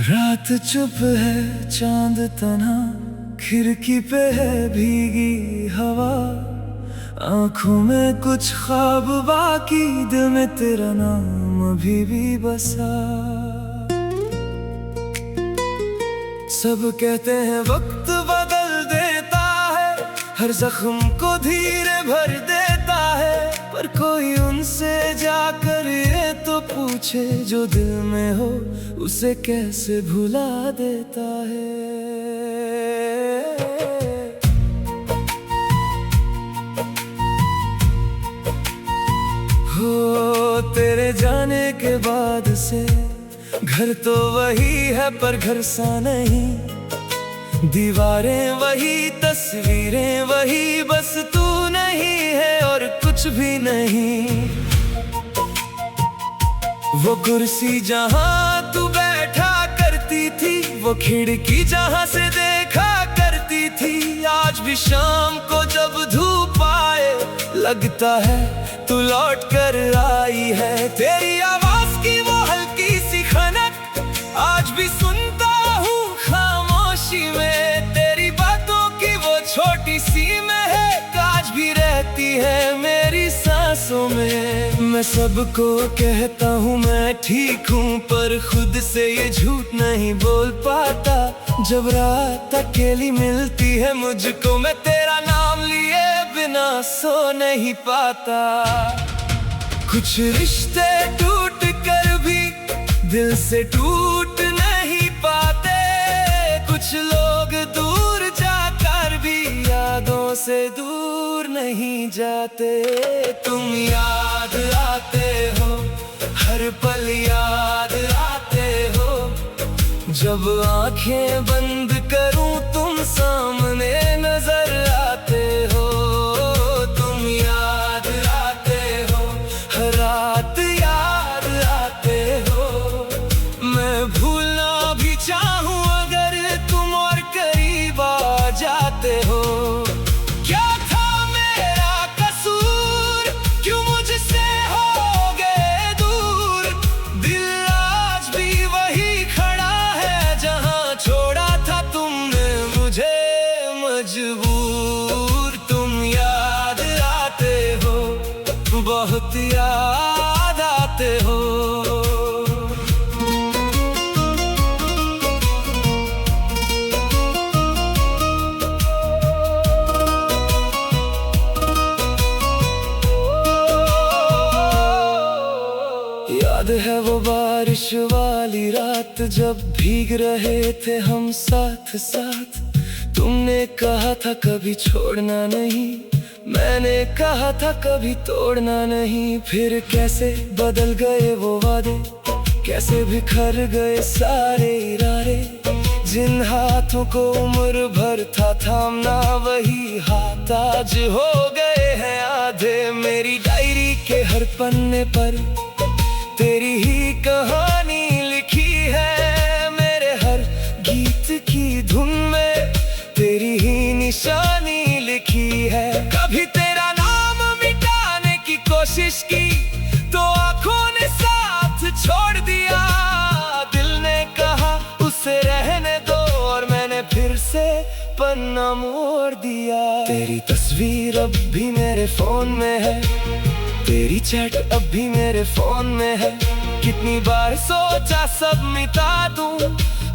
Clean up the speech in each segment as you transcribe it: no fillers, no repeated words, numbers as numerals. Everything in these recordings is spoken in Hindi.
रात चुप है, चांद तना, खिड़की पे है भीगी हवा। आंखों में कुछ ख्वाब बाकी, दिल में तेरा नाम अभी भी बसा। सब कहते हैं वक्त बदल देता है, हर जख्म को धीरे भर देता है। पर कोई उनसे जाकर ये तो पूछे, जो दिल में हो उसे कैसे भुला देता है। हो तेरे जाने के बाद से घर तो वही है पर घर सा नहीं। दीवारें वही, तस्वीरें वही, बस तू नहीं है और कुछ भी नहीं। वो कुर्सी जहां तू बैठा करती थी, वो खिड़की जहां से देखा करती थी। आज भी शाम को जब धूप आए, लगता है तू लौट कर आई है। तेरी आवाज की वो हल्की सी खनक आज भी सुनता हूँ खामोशी में। तेरी बातों की वो छोटी सी महक आज भी रहती है मेरी सांसों में। मैं सबको कहता हूँ मैं ठीक हूँ, पर खुद से ये झूठ नहीं बोल पाता। जब रात अकेली मिलती है मुझको, मैं तेरा नाम लिए बिना सो नहीं पाता। कुछ रिश्ते टूट कर भी दिल से टूट नहीं पाते। कुछ लोग दूर जाकर भी यादों से दूर नहीं जाते। तुम याद आते हो, हर पल याद आते हो। जब आंखें बंद करूं तुम सामने नजर आते हो। तुम याद आते हो, हर रात याद आते हो। मैं भूलना भी चाहूं अगर तुम और करीब आ जाते हो। क्या था मेरा कसूर, क्यों मुझसे हो गए दूर। दिल आज भी वही खड़ा है जहां छोड़ा था तुमने मुझे मजबूर। तुम याद आते हो, बहुत याद आते हो। याद है वो बारिश वाली रात, जब भीग रहे थे हम साथ साथ। तुमने कहा था कभी छोड़ना नहीं, मैंने कहा था कभी तोड़ना नहीं। फिर कैसे बदल गए वो वादे, कैसे बिखर गए सारे इरादे। जिन हाथों को उम्र भर था थामना, वही हाथ आज हो गए हैं आधे। मेरी डायरी के हर पन्ने पर तेरी ही कहानी लिखी है। मेरे हर गीत की धुन में तेरी ही निशानी लिखी है। कभी तेरा नाम मिटाने की कोशिश की तो आंखों ने साथ छोड़ दिया। दिल ने कहा उसे रहने दो, और मैंने फिर से पन्ना मोड़ दिया। तेरी तस्वीर अब भी मेरे फोन में है, तेरी चैट अब भी मेरे फोन में है। कितनी बार सोचा सब मिटा दूं,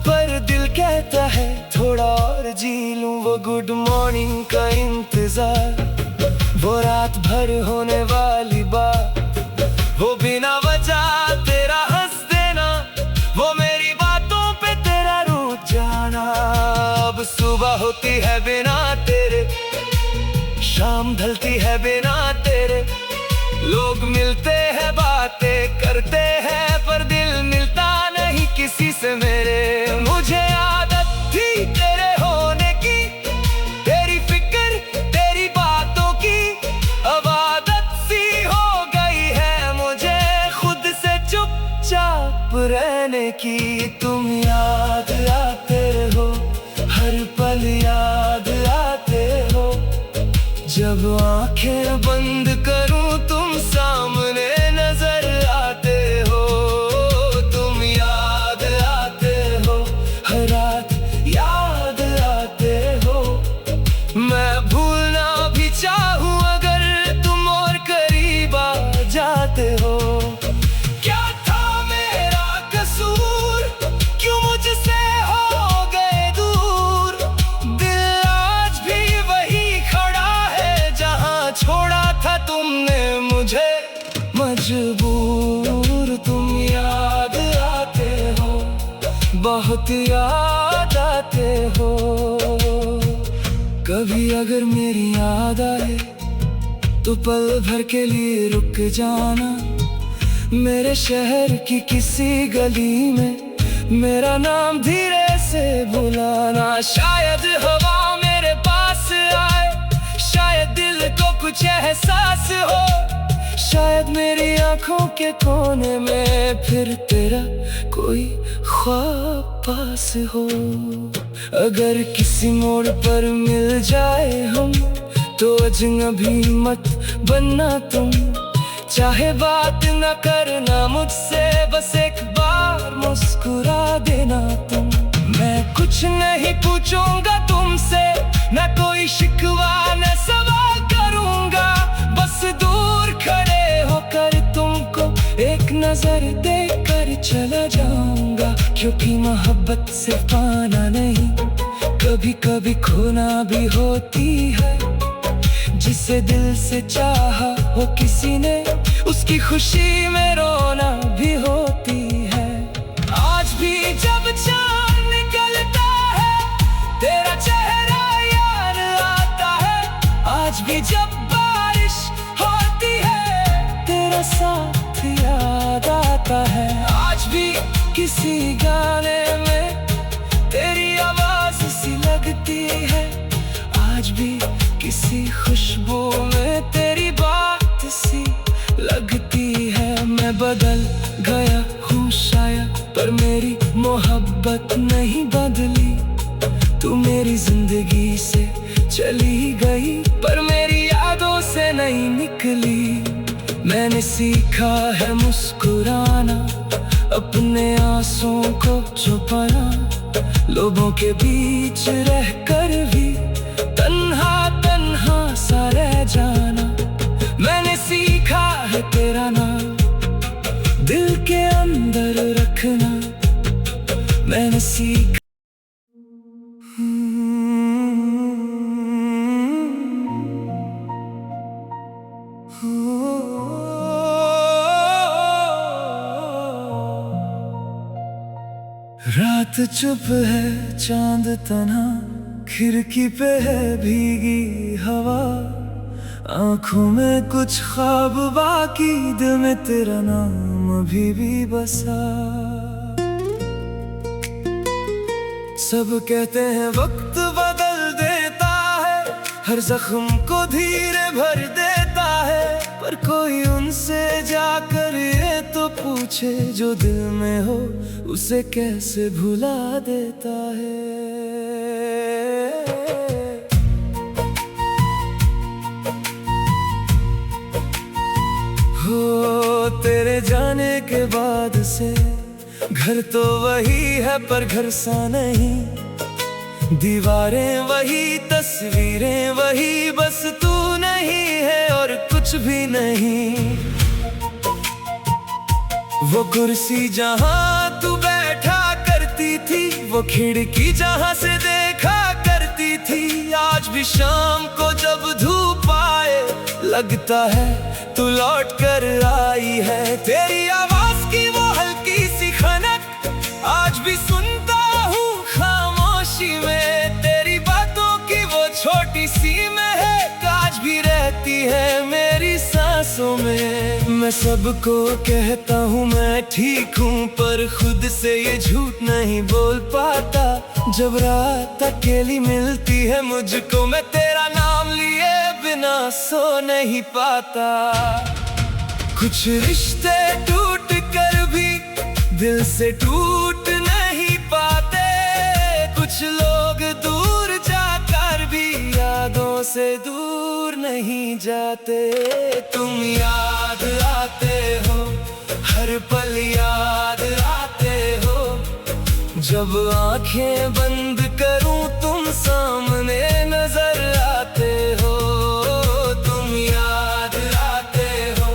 पर दिल कहता है थोड़ा और जी लूं। वो गुड मॉर्निंग का इंतजार, वो रात भर होने वाली बात, वो बिना वजह तेरा हंस देना, वो मेरी बातों पे तेरा रूठ जाना। अब सुबह होती है बिना तेरे, शाम ढलती है बिना तेरे। लोग मिलते हैं, बातें करते हैं, पर दिल मिलता नहीं किसी से मेरे। मुझे आदत थी तेरे होने की, तेरी फिक्र तेरी बातों की। अब आदत सी हो गई है मुझे खुद से चुपचाप रहने की। तुम याद आते हो, बहुत याद आते हो। कभी अगर मेरी याद आए तो पल भर के लिए रुक जाना। मेरे शहर की किसी गली में मेरा नाम धीरे से बुलाना। शायद हवा मेरे पास आए, शायद दिल को कुछ एहसास हो, शायद मेरी आंखों के कोने में फिर तेरा कोई ख्वाब पास हो। अगर किसी मोड़ पर मिल जाए हम तो अजनबी मत बनना तुम। चाहे बात न करना मुझसे, बस एक बार मुस्कुरा देना तुम। मैं कुछ नहीं पूछूंगा तुमसे, न कोई शिकवा न सवाल करूंगा। बस दूर खड़े होकर तुमको एक नजर देकर चला जाऊंगा। क्योंकि मोहब्बत से पाना नहीं, कभी कभी खोना भी होती है। जिसे दिल से चाहा हो किसी ने, उसकी खुशी में रोना भी होती है। आज भी जब चांद निकलता है तेरा चेहरा याद आता है। आज भी जब बारिश होती है तेरा साथ याद आता है। आज भी किसी गाने में तेरी आवाज सी लगती है। आज भी किसी खुशबू में तेरी बात सी लगती है। मैं बदल गया हूँ शायद, पर मेरी मोहब्बत नहीं बदली। तू मेरी जिंदगी से चली गई, पर मेरी यादों से नहीं निकली। मैंने सीखा है मुस्कुराना, अपने आंसुओं को छुपाना। लोगों के बीच रहकर भी तन्हा तन्हा सा रह जाना। मैंने सीखा है तेरा नाम दिल के अंदर रखना। मैंने सीखा रात चुप है, चांद तन्हा, खिड़की पे है भीगी हवा। आंखों में कुछ ख्वाब बाकी, दिल में तेरा नाम अभी भी बसा। सब कहते हैं वक्त बदल देता है, हर जख्म को धीरे भर देता है। पर कोई उनसे जाकर ये तो पूछे, जो दिल में हो उसे कैसे भुला देता है। हो तेरे जाने के बाद से घर तो वही है पर घर सा नहीं। दीवारें वही, तस्वीरें वही, बस तू नहीं है और कुछ भी नहीं। वो कुर्सी जहां तू बैठा करती थी, वो खिड़की जहां से देखा करती थी। आज भी शाम को जब धूप आए लगता है तू लौट कर आई है। तेरी आवाज की वो हल्की सी खनक आज भी सुनता हूँ खामोशी में। तेरी बातों की वो छोटी सी महक आज भी रहती है मेरी सांसों में। मैं सबको कहता हूँ मैं ठीक हूँ, पर खुद से ये झूठ नहीं बोल पाता। जब रात अकेली मिलती है मुझको, मैं तेरा नाम लिए बिना सो नहीं पाता। कुछ रिश्ते टूट कर भी दिल से टूट नहीं पाते। कुछ लोग दूर जाकर भी यादों से दूर नहीं जाते। तुम याद आते हो, हर पल याद आते हो। जब आंखें बंद करूं तुम सामने नजर आते हो। तुम याद आते हो,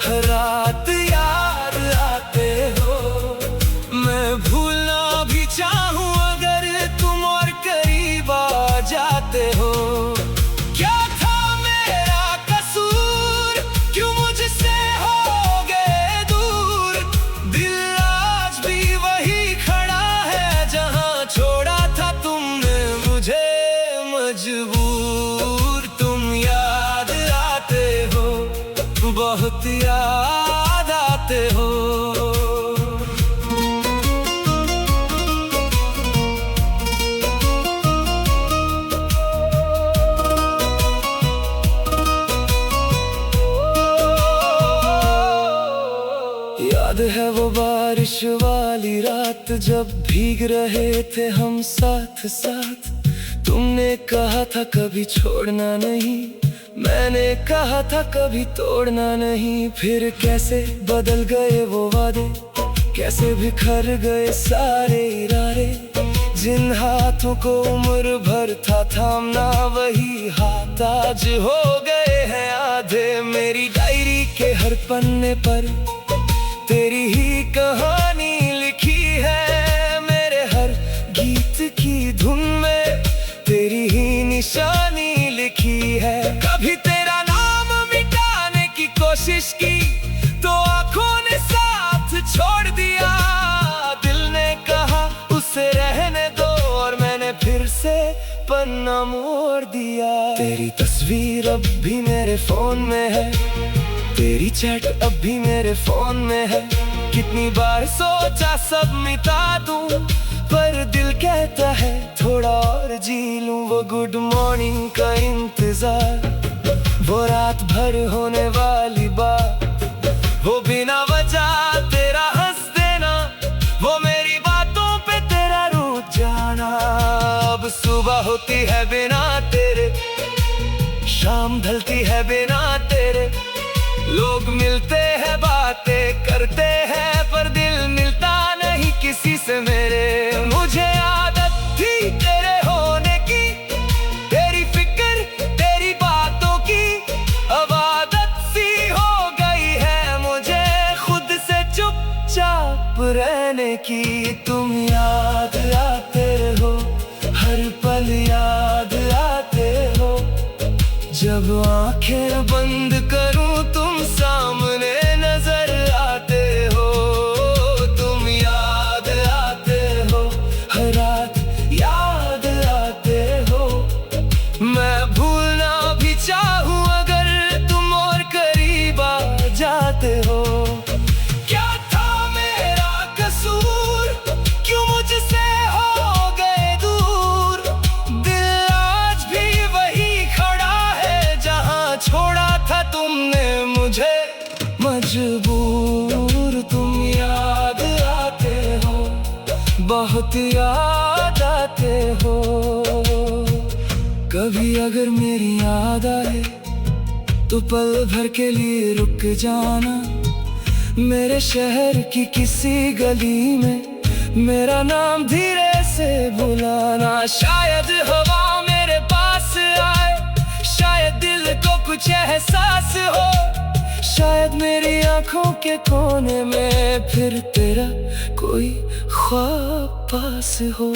हर रात याद आते हो। मैं भूलना भी चाहूं अगर तुम और करीब आ जाते हो। क्या था मेरा कसूर, क्यों मुझसे हो गए दूर। दिल आज भी वही खड़ा है जहाँ बारिश वाली रात जब भीग रहे थे हम साथ साथ, तुमने कहा था कभी छोड़ना नहीं, मैंने कहा था कभी तोड़ना नहीं। फिर कैसे बदल गए वो वादे, कैसे बिखर गए सारे इरादे। जिन हाथों को उम्र भर था थामना, वही हाथ आज हो गए हैं आधे। मेरी डायरी के हर पन्ने पर तेरी ही कहानी लिखी है, मेरे हर गीत की धुन में तेरी ही निशानी लिखी है। कभी तेरा नाम मिटाने की कोशिश की तो आंखों ने साथ छोड़ दिया। दिल ने कहा उसे रहने दो और मैंने फिर से पन्ना मोड़ दिया। तेरी तस्वीर अब भी मेरे फोन में है, तेरी चैट अब भी मेरे फोन में है। कितनी बार सोचा सब मिटा दूं, पर दिल कहता है थोड़ा और जी लूं। वो गुड मॉर्निंग का इंतजार, वो रात भर होने वाली बात, वो बिना वजह तेरा हंस देना, वो मेरी बातों पे तेरा रूठ जाना। अब सुबह होती है बिना तेरे, शाम ढलती है बिना तेरे। लोग मिलते हैं बातें करते हैं, पर दिल मिलता नहीं किसी से मेरे। मुझे आदत थी तेरे होने की, तेरी फिक्र तेरी बातों की, अब आदत सी हो गई है मुझे खुद से चुपचाप रहने की। तुम याद आते हो, हर पल याद आते हो। जब आंखें बंद करूं तुम सामने नजर आते हो। तुम याद आते हो, हर रात याद आते हो। मैं भूलना भी चाहूं अगर तुम और करीब आ जाते हो। क्या था मेरा कसूर, क्यों मुझसे हो गए दूर। दिल आज भी वही खड़ा है जहां छोड़ा था तुमने मुझे मजबूर। तुम याद आते हो, बहुत याद आते हो। कभी अगर मेरी याद आए तो पल भर के लिए रुक जाना। मेरे शहर की किसी गली में मेरा नाम धीरे से बुलाना। शायद हवा मेरे पास आए, शायद दिल को कुछ एहसास हो, शायद मेरी आंखों के कोने में फिर तेरा कोई ख्वाब पास हो।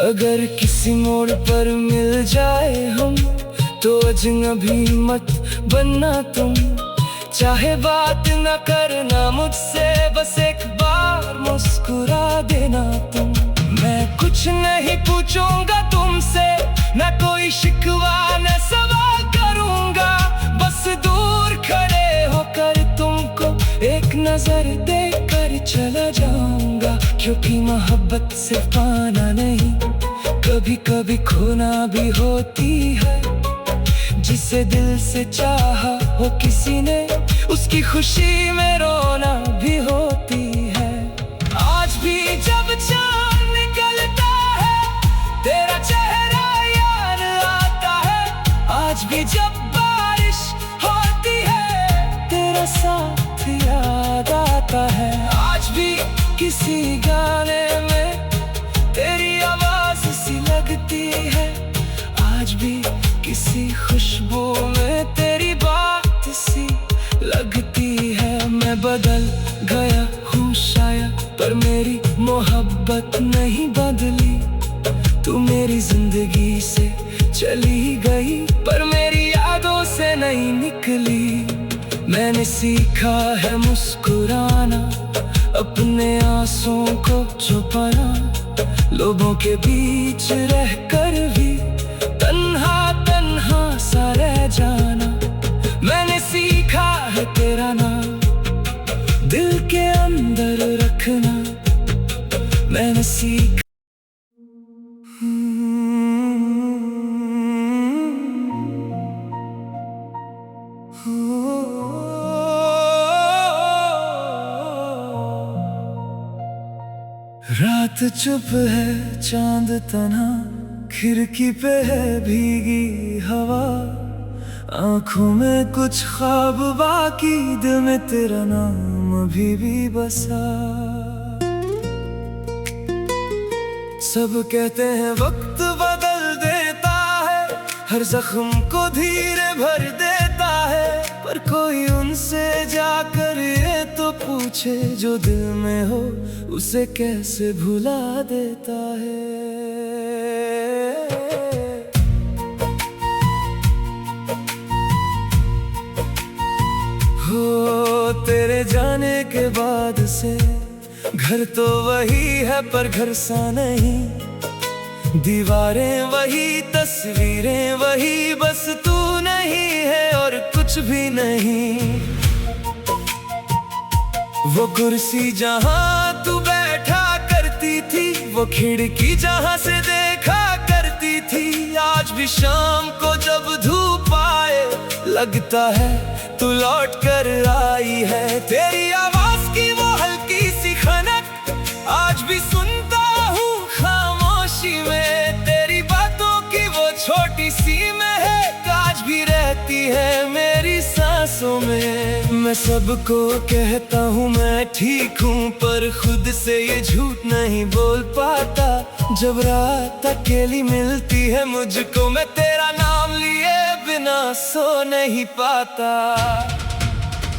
अगर किसी मोड़ पर मिल जाए हम तो अजनबी मत बनना तुम। चाहे बात न करना मुझसे, बस एक बार मुस्कुरा देना तुम। मैं कुछ नहीं पूछूंगा तुमसे, न कोई शिकवा न सवाल करूंगा। बस दूर खड़े होकर तुमको एक नजर देकर चला जाऊंगा। क्योंकि मोहब्बत से पाना नहीं, कभी कभी खोना भी होती है। जिसे दिल से चाहा हो किसी ने, उसकी खुशी में रोना भी होती है। आज भी जब चांद निकलता है तेरा चेहरा याद आता है। आज भी जब बारिश होती है तेरा साथ याद आता है। आज भी किसी गाने में तेरी आवाज सी लगती है। आज भी किसी खुशबू में तेरी बात सी लगती है। मैं बदल गया हूँ शायद, पर मेरी मोहब्बत नहीं बदली। तू मेरी जिंदगी से चली गई, पर मेरी यादों से नहीं निकली। मैंने सीखा है मुस्कुराना, अपने आंसुओं को छुपाना। लोगों के बीच रहकर भी तन्हा तन्हा सा रह जाना। मैंने सीखा है तेरा नाम दिल के अंदर रखना। मैंने सीखा रात चुप है, चांद तन्हा, खिड़की पे है भीगी हवा। आंखों में कुछ ख्वाब बाकी, दिल में तेरा नाम अभी भी बसा। सब कहते हैं वक्त बदल देता है, हर जख्म को धीरे भर देता है। पर कोई उनसे जाकर ये तो पूछे, जो दिल में हो उसे कैसे भुला देता है। हो तेरे जाने के बाद से घर तो वही है पर घर सा नहीं। दीवारें वही, तस्वीरें वही, बस तू नहीं है और कुछ भी नहीं। वो कुर्सी जहां तू बैठा करती थी, वो खिड़की जहां से देखा करती थी, आज भी शाम को जब धूप आए लगता है तू लौट कर आई है। तेरी आवाज की वो हल्की सी खनक आज भी सुनता हूँ खामोशी में। तेरी बातों की वो छोटी सी महक आज भी रहती है मेरी सांसों में। मैं सबको कहता हूँ मैं ठीक हूँ, पर खुद से ये झूठ नहीं बोल पाता। जब रात अकेली मिलती है मुझको, मैं तेरा नाम लिए बिना सो नहीं पाता।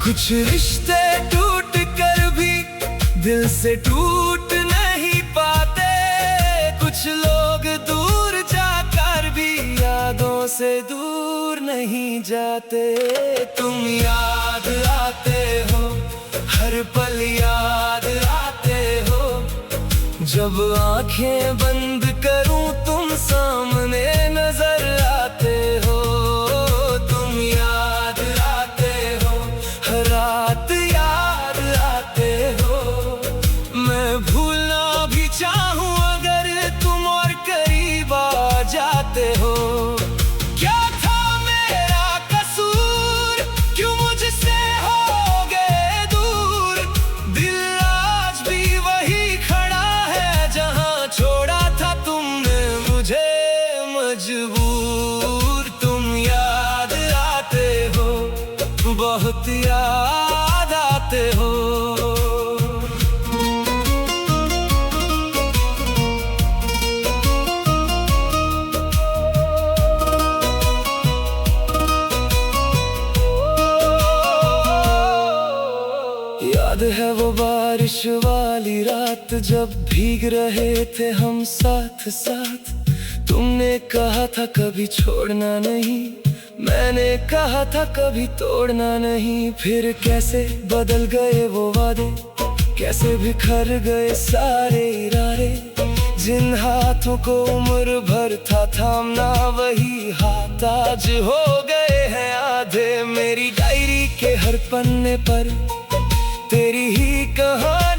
कुछ रिश्ते टूट कर भी दिल से टूट नहीं पाते, कुछ लोग दूर जाकर भी यादों से दूर नहीं जाते। तुम याद आते हो, हर पल याद आते हो। जब आंखें बंद करूं तुम सामने नजर आते हो। तुम याद आते हो, हर रात याद आते हो। मैं भूलना भी चाहूं अगर तुम और करीब आ जाते हो। क्या था मेरा कसूर, क्यों मुझसे हो गए दूर। दिल आज भी वही खड़ा है जहां छोड़ा था तुमने मुझे मजबूर। तुम याद आते हो, बहुत याद आते हो। याद है वो बारिश वाली रात, जब भीग रहे थे हम साथ साथ। तुमने कहा था कभी छोड़ना नहीं, मैंने कहा था कभी तोड़ना नहीं। फिर कैसे बदल गए वो वादे, कैसे बिखर गए सारे इरादे। जिन हाथों को उम्र भर था थामना, वही हाथ आज हो गए हैं आधे। मेरी डायरी के हर पन्ने पर तेरी ही कहानी